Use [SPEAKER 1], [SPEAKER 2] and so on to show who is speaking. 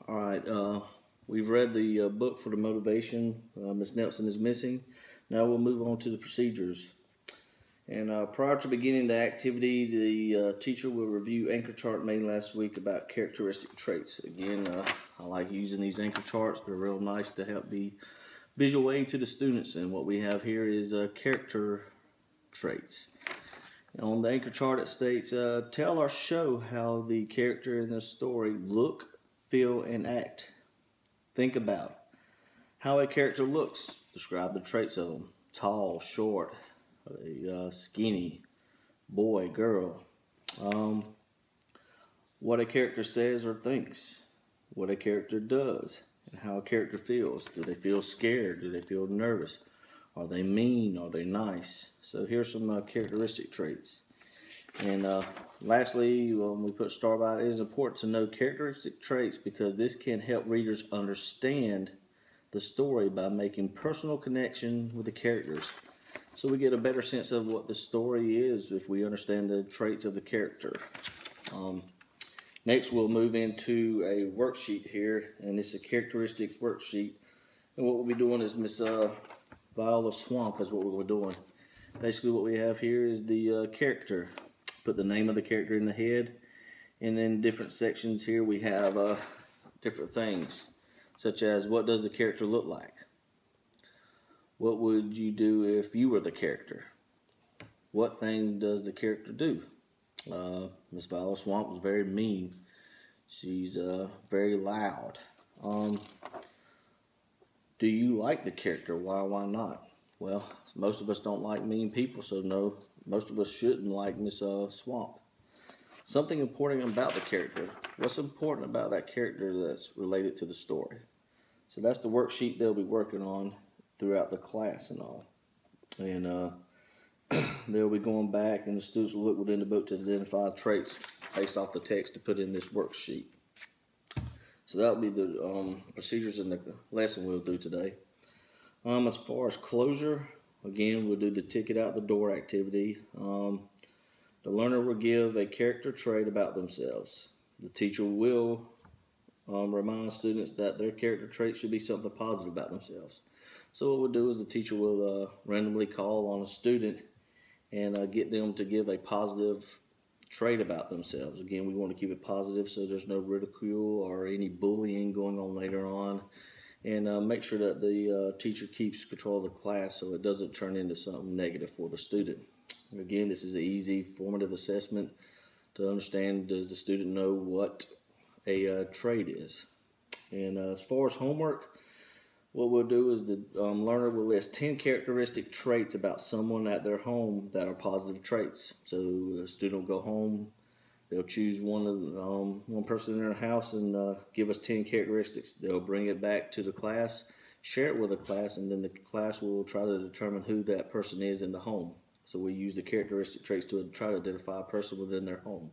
[SPEAKER 1] All right, we've read the book for the motivation. Miss Nelson is missing. Now we'll move on to the procedures. And prior to beginning the activity, the teacher will review anchor chart made last week about characteristic traits. Again, I like using these anchor charts. They're real nice to help the visual aid to the students. And what we have here is character traits. On the anchor chart it states, tell or show how the character in the story look, feel, and act. Think about how a character looks. Describe the traits of them. Tall, short, skinny, boy, girl. What a character says or thinks. What a character does. And how a character feels. Do they feel scared? Do they feel nervous? Are they mean? Are they nice? So here's some characteristic traits. And lastly, when we put star by it is important to know characteristic traits because this can help readers understand the story by making personal connection with the characters. So we get a better sense of what the story is if we understand the traits of the character. Next, we'll move into a worksheet here, and it's a characteristic worksheet. And what we'll be doing is Miss Viola Swamp is what we're doing. Basically what we have here is the character. Put the name of the character in the head, and then different sections here we have different things, such as what does the character look like? What would you do if you were the character? What thing does the character do? Miss Viola Swamp was very mean. She's very loud. Do you like the character? Why not? Well, most of us don't like mean people, so no, most of us shouldn't like Miss Swamp. Something important about the character. What's important about that character that's related to the story? So that's the worksheet they'll be working on throughout the class and all. And they'll be going back, and the students will look within the book to identify traits based off the text to put in this worksheet. So that'll be the procedures in the lesson we'll do today. As far as closure, again, we'll do the ticket out the door activity. The learner will give a character trait about themselves. The teacher will remind students that their character trait should be something positive about themselves. So what we'll do is the teacher will randomly call on a student and get them to give a positive trait about themselves. Again, we want to keep it positive so there's no ridicule or any bullying going on later on. And make sure that the teacher keeps control of the class so it doesn't turn into something negative for the student. Again, this is an easy formative assessment to understand, does the student know what a trait is. And as far as homework, what we'll do is the learner will list 10 characteristic traits about someone at their home that are positive traits. So the student will go home, they'll choose one person in their house and give us 10 characteristics. They'll bring it back to the class, share it with the class, and then the class will try to determine who that person is in the home. So we use the characteristic traits to try to identify a person within their home.